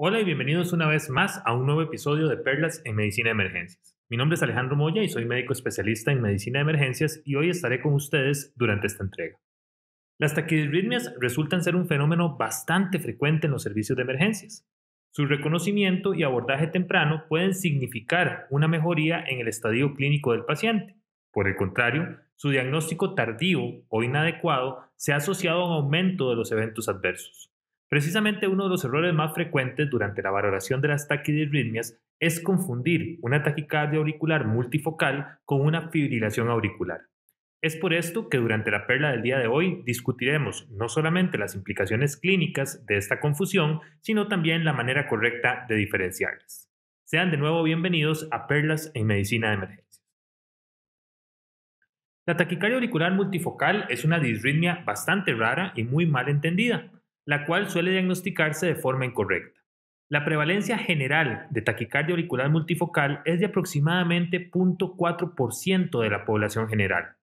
Hola y bienvenidos una vez más a un nuevo episodio de Perlas en Medicina de Emergencias. Mi nombre es Alejandro Moya y soy médico especialista en medicina de emergencias y hoy estaré con ustedes durante esta entrega. Las taquiarritmias resultan ser un fenómeno bastante frecuente en los servicios de emergencias. Su reconocimiento y abordaje temprano pueden significar una mejoría en el estadio clínico del paciente. Por el contrario, su diagnóstico tardío o inadecuado se ha asociado a un aumento de los eventos adversos. Precisamente uno de los errores más frecuentes durante la valoración de las taquiarritmias es confundir una taquicardia auricular multifocal con una fibrilación auricular. Es por esto que durante la perla del día de hoy discutiremos no solamente las implicaciones clínicas de esta confusión, sino también la manera correcta de diferenciarlas. Sean de nuevo bienvenidos a Perlas en Medicina de Emergencias. La taquicardia auricular multifocal es una disritmia bastante rara y muy mal entendida, la cual suele diagnosticarse de forma incorrecta. La prevalencia general de taquicardia auricular multifocal es de aproximadamente 0.4% de la población general.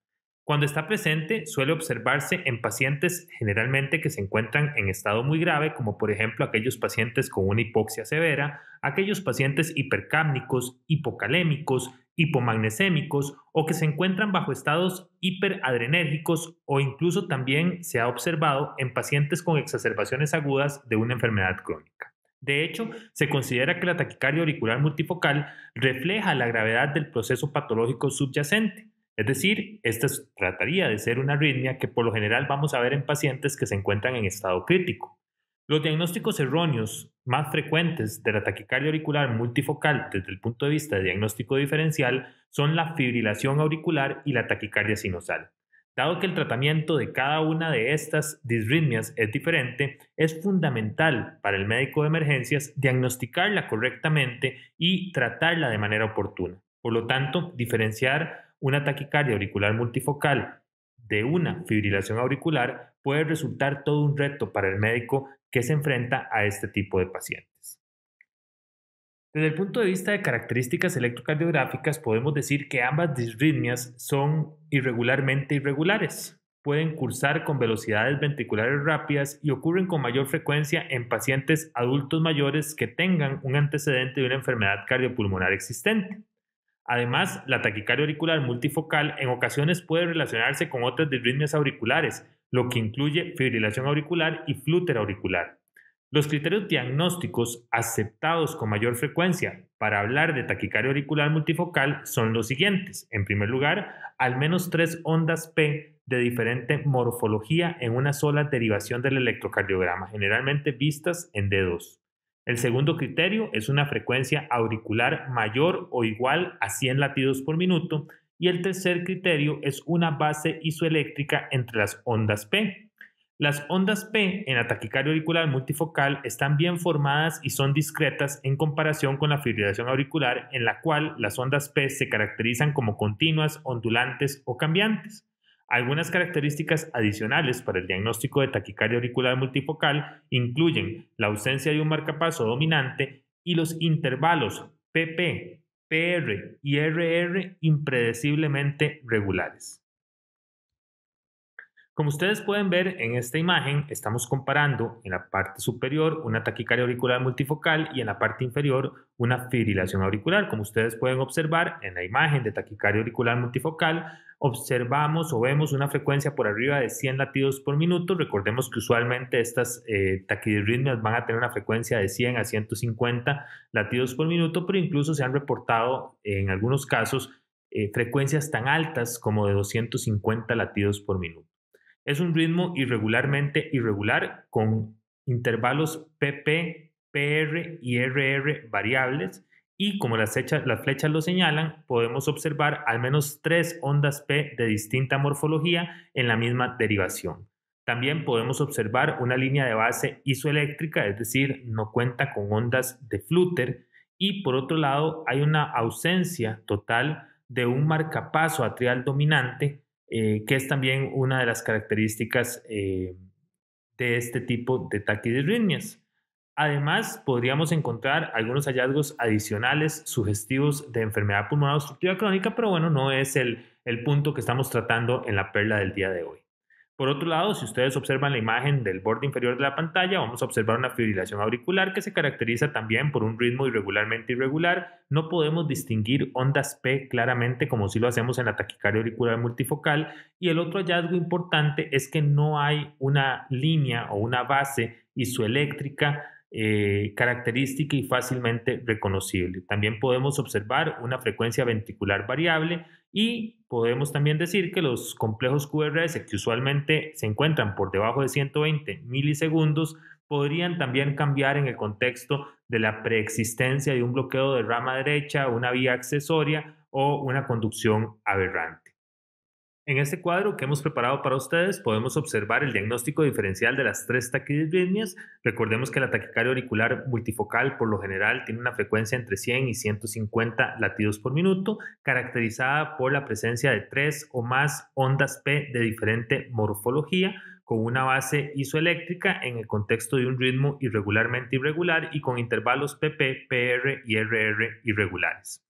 Cuando está presente, suele observarse en pacientes generalmente que se encuentran en estado muy grave, como por ejemplo aquellos pacientes con una hipoxia severa, aquellos pacientes hipercápnicos, hipocalémicos, hipomagnesémicos o que se encuentran bajo estados hiperadrenérgicos o incluso también se ha observado en pacientes con exacerbaciones agudas de una enfermedad crónica. De hecho, se considera que la taquicardia auricular multifocal refleja la gravedad del proceso patológico subyacente. Es decir, esta trataría de ser una arritmia que por lo general vamos a ver en pacientes que se encuentran en estado crítico. Los diagnósticos erróneos más frecuentes de la taquicardia auricular multifocal desde el punto de vista de diagnóstico diferencial son la fibrilación auricular y la taquicardia sinusal. Dado que el tratamiento de cada una de estas disritmias es diferente, es fundamental para el médico de emergencias diagnosticarla correctamente y tratarla de manera oportuna. Por lo tanto, diferenciar una taquicardia auricular multifocal de una fibrilación auricular puede resultar todo un reto para el médico que se enfrenta a este tipo de pacientes. Desde el punto de vista de características electrocardiográficas, podemos decir que ambas disritmias son irregularmente irregulares. Pueden cursar con velocidades ventriculares rápidas y ocurren con mayor frecuencia en pacientes adultos mayores que tengan un antecedente de una enfermedad cardiopulmonar existente. Además, la taquicardia auricular multifocal en ocasiones puede relacionarse con otras disritmias auriculares, lo que incluye fibrilación auricular y flúter auricular. Los criterios diagnósticos aceptados con mayor frecuencia para hablar de taquicardia auricular multifocal son los siguientes. En primer lugar, al menos 3 ondas P de diferente morfología en una sola derivación del electrocardiograma, generalmente vistas en D2. El segundo criterio es una frecuencia auricular mayor o igual a 100 latidos por minuto y el tercer criterio es una base isoeléctrica entre las ondas P. Las ondas P en la taquicardia auricular multifocal están bien formadas y son discretas en comparación con la fibrilación auricular en la cual las ondas P se caracterizan como continuas, ondulantes o cambiantes. Algunas características adicionales para el diagnóstico de taquicardia auricular multifocal incluyen la ausencia de un marcapaso dominante y los intervalos PP, PR y RR impredeciblemente regulares. Como ustedes pueden ver en esta imagen, estamos comparando en la parte superior una taquicardia auricular multifocal y en la parte inferior una fibrilación auricular. Como ustedes pueden observar en la imagen de taquicardia auricular multifocal, observamos o vemos una frecuencia por arriba de 100 latidos por minuto. Recordemos que usualmente estas taquiarritmias van a tener una frecuencia de 100 a 150 latidos por minuto, pero incluso se han reportado en algunos casos frecuencias tan altas como de 250 latidos por minuto. Es un ritmo irregularmente irregular con intervalos PP, PR y RR variables y como las flechas lo señalan, podemos observar al menos 3 ondas P de distinta morfología en la misma derivación. También podemos observar una línea de base isoeléctrica, es decir, no cuenta con ondas de flúter y por otro lado hay una ausencia total de un marcapaso atrial dominante que es también una de las características de este tipo de taquiarritmias. Además, podríamos encontrar algunos hallazgos adicionales sugestivos de enfermedad pulmonar obstructiva crónica, pero bueno, no es el punto que estamos tratando en la perla del día de hoy. Por otro lado, si ustedes observan la imagen del borde inferior de la pantalla, vamos a observar una fibrilación auricular que se caracteriza también por un ritmo irregularmente irregular. No podemos distinguir ondas P claramente como si lo hacemos en la taquicardia auricular multifocal. Y el otro hallazgo importante es que no hay una línea o una base isoeléctrica característica y fácilmente reconocible. También podemos observar una frecuencia ventricular variable y podemos también decir que los complejos QRS que usualmente se encuentran por debajo de 120 milisegundos podrían también cambiar en el contexto de la preexistencia de un bloqueo de rama derecha, una vía accesoria o una conducción aberrante. En este cuadro que hemos preparado para ustedes podemos observar el diagnóstico diferencial de las tres taquidisritmias. Recordemos que la taquicardia auricular multifocal por lo general tiene una frecuencia entre 100 y 150 latidos por minuto, caracterizada por la presencia de 3 o más ondas P de diferente morfología, con una base isoeléctrica en el contexto de un ritmo irregularmente irregular y con intervalos PP, PR y RR irregulares.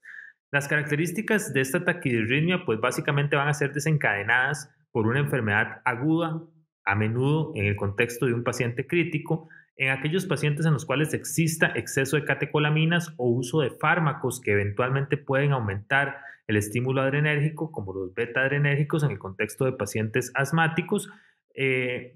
Las características de esta taquidirritmia pues básicamente van a ser desencadenadas por una enfermedad aguda, a menudo en el contexto de un paciente crítico, en aquellos pacientes en los cuales exista exceso de catecolaminas o uso de fármacos que eventualmente pueden aumentar el estímulo adrenérgico, como los beta-adrenérgicos en el contexto de pacientes asmáticos.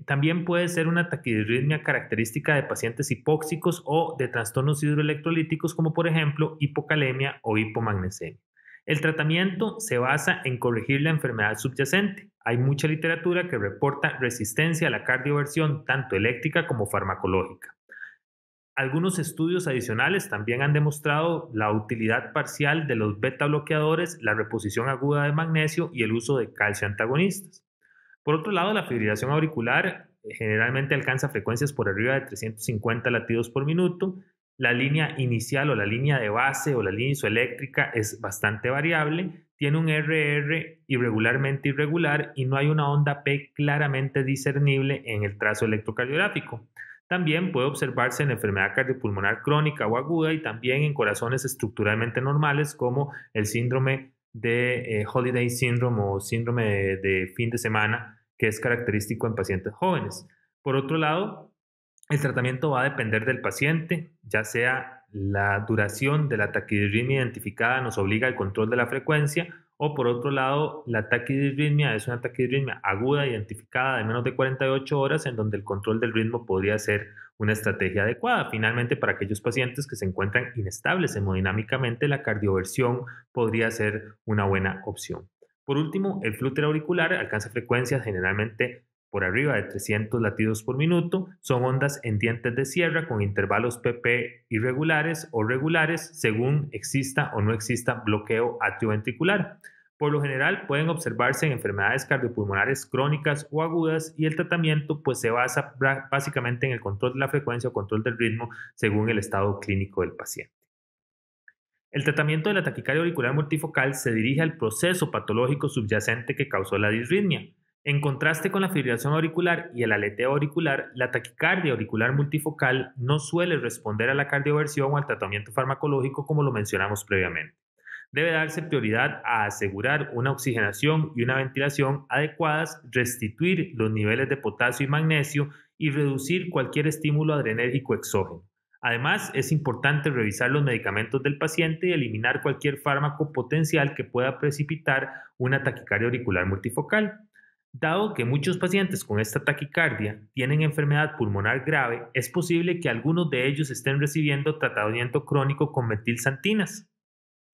También puede ser una taquidirritmia característica de pacientes hipóxicos o de trastornos hidroelectrolíticos como por ejemplo hipocalemia o hipomagnesemia. El tratamiento se basa en corregir la enfermedad subyacente. Hay mucha literatura que reporta resistencia a la cardioversión tanto eléctrica como farmacológica. Algunos estudios adicionales también han demostrado la utilidad parcial de los beta bloqueadores, la reposición aguda de magnesio y el uso de calcio antagonistas. Por otro lado, la fibrilación auricular generalmente alcanza frecuencias por arriba de 350 latidos por minuto. La línea inicial o la línea de base o la línea isoeléctrica es bastante variable, tiene un RR irregularmente irregular y no hay una onda P claramente discernible en el trazo electrocardiográfico. También puede observarse en enfermedad cardiopulmonar crónica o aguda y también en corazones estructuralmente normales como el síndrome de Holiday Syndrome o síndrome de fin de semana, que es característico en pacientes jóvenes. Por otro lado, el tratamiento va a depender del paciente, ya sea la duración de la taquidirritmia identificada nos obliga al control de la frecuencia, o por otro lado, la taquidirritmia es una taquidirritmia aguda identificada de menos de 48 horas en donde el control del ritmo podría ser una estrategia adecuada. Finalmente, para aquellos pacientes que se encuentran inestables hemodinámicamente, la cardioversión podría ser una buena opción. Por último, el flúter auricular alcanza frecuencias generalmente por arriba de 300 latidos por minuto. Son ondas en dientes de sierra con intervalos PP irregulares o regulares según exista o no exista bloqueo atrioventricular. Por lo general pueden observarse en enfermedades cardiopulmonares crónicas o agudas y el tratamiento pues se basa básicamente en el control de la frecuencia o control del ritmo según el estado clínico del paciente. El tratamiento de la taquicardia auricular multifocal se dirige al proceso patológico subyacente que causó la disritmia. En contraste con la fibrilación auricular y el aleteo auricular, la taquicardia auricular multifocal no suele responder a la cardioversión o al tratamiento farmacológico como lo mencionamos previamente. Debe darse prioridad a asegurar una oxigenación y una ventilación adecuadas, restituir los niveles de potasio y magnesio y reducir cualquier estímulo adrenérgico exógeno. Además, es importante revisar los medicamentos del paciente y eliminar cualquier fármaco potencial que pueda precipitar una taquicardia auricular multifocal. Dado que muchos pacientes con esta taquicardia tienen enfermedad pulmonar grave, es posible que algunos de ellos estén recibiendo tratamiento crónico con metilsantinas,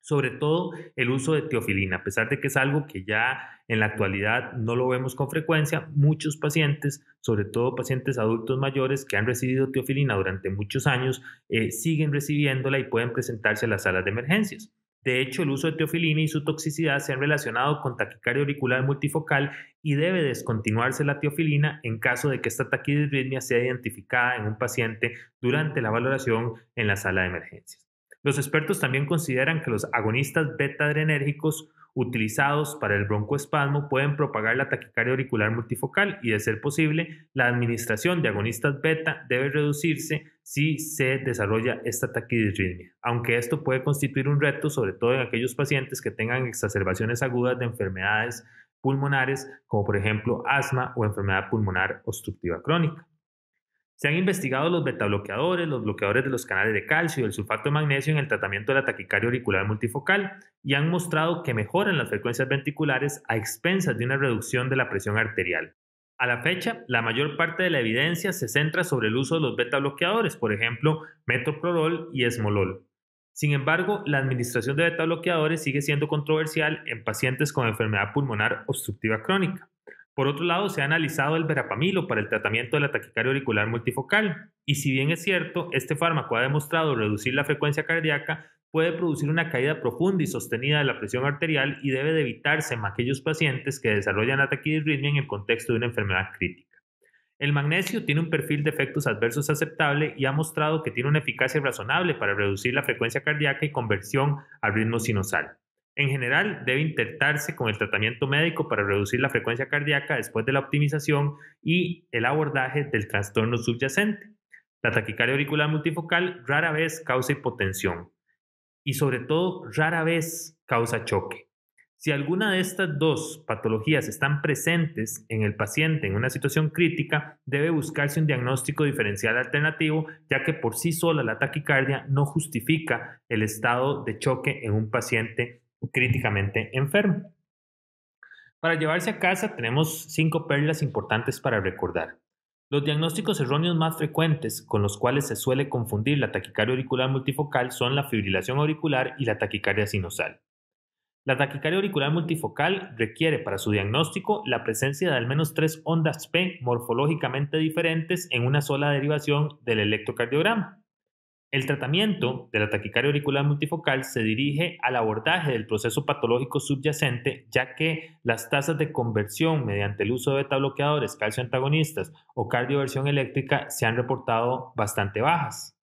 sobre todo el uso de teofilina, a pesar de que es algo que ya en la actualidad no lo vemos con frecuencia. Muchos pacientes, sobre todo pacientes adultos mayores que han recibido teofilina durante muchos años, siguen recibiéndola y pueden presentarse a las salas de emergencias. De hecho, el uso de teofilina y su toxicidad se han relacionado con taquicardia auricular multifocal y debe descontinuarse la teofilina en caso de que esta taquidirritmia sea identificada en un paciente durante la valoración en la sala de emergencias. Los expertos también consideran que los agonistas beta-adrenérgicos utilizados para el broncoespasmo pueden propagar la taquicardia auricular multifocal y, de ser posible, la administración de agonistas beta debe reducirse si se desarrolla esta taquidirritmia, aunque esto puede constituir un reto, sobre todo en aquellos pacientes que tengan exacerbaciones agudas de enfermedades pulmonares, como por ejemplo asma o enfermedad pulmonar obstructiva crónica. Se han investigado los betabloqueadores, los bloqueadores de los canales de calcio y el sulfato de magnesio en el tratamiento de la taquicardia auricular multifocal y han mostrado que mejoran las frecuencias ventriculares a expensas de una reducción de la presión arterial. A la fecha, la mayor parte de la evidencia se centra sobre el uso de los betabloqueadores, por ejemplo, metoprolol y esmolol. Sin embargo, la administración de betabloqueadores sigue siendo controversial en pacientes con enfermedad pulmonar obstructiva crónica. Por otro lado, se ha analizado el verapamilo para el tratamiento de la taquicardia auricular multifocal, y si bien es cierto, este fármaco ha demostrado reducir la frecuencia cardíaca, puede producir una caída profunda y sostenida de la presión arterial y debe de evitarse en aquellos pacientes que desarrollan la taquidisritmia en el contexto de una enfermedad crítica. El magnesio tiene un perfil de efectos adversos aceptable y ha mostrado que tiene una eficacia razonable para reducir la frecuencia cardíaca y conversión al ritmo sinusal. En general, debe intentarse con el tratamiento médico para reducir la frecuencia cardíaca después de la optimización y el abordaje del trastorno subyacente. La taquicardia auricular multifocal rara vez causa hipotensión y sobre todo rara vez causa choque. Si alguna de estas dos patologías están presentes en el paciente en una situación crítica, debe buscarse un diagnóstico diferencial alternativo, ya que por sí sola la taquicardia no justifica el estado de choque en un paciente críticamente enfermo. Para llevarse a casa tenemos 5 perlas importantes para recordar. Los diagnósticos erróneos más frecuentes con los cuales se suele confundir la taquicardia auricular multifocal son la fibrilación auricular y la taquicardia sinusal. La taquicardia auricular multifocal requiere para su diagnóstico la presencia de al menos 3 ondas P morfológicamente diferentes en una sola derivación del electrocardiograma. El tratamiento de la taquicardia auricular multifocal se dirige al abordaje del proceso patológico subyacente, ya que las tasas de conversión mediante el uso de betabloqueadores, calcio antagonistas o cardioversión eléctrica se han reportado bastante bajas.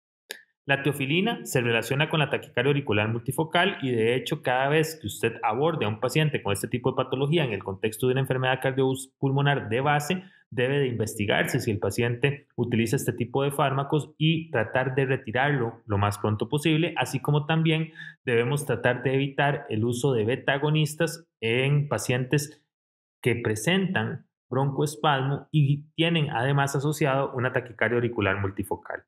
La teofilina se relaciona con la taquicardia auricular multifocal y de hecho cada vez que usted aborde a un paciente con este tipo de patología en el contexto de una enfermedad cardiopulmonar de base, debe de investigarse si el paciente utiliza este tipo de fármacos y tratar de retirarlo lo más pronto posible, así como también debemos tratar de evitar el uso de beta agonistas en pacientes que presentan broncoespasmo y tienen además asociado una taquicardia auricular multifocal.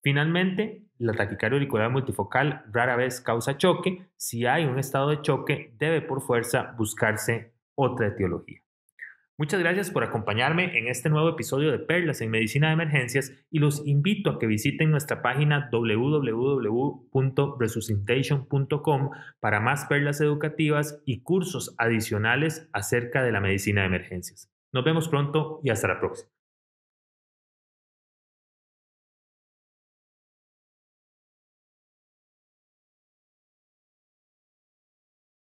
Finalmente, la taquicardia auricular multifocal rara vez causa choque. Si hay un estado de choque, debe por fuerza buscarse otra etiología. Muchas gracias por acompañarme en este nuevo episodio de Perlas en Medicina de Emergencias y los invito a que visiten nuestra página www.resuscitation.com para más perlas educativas y cursos adicionales acerca de la medicina de emergencias. Nos vemos pronto y hasta la próxima.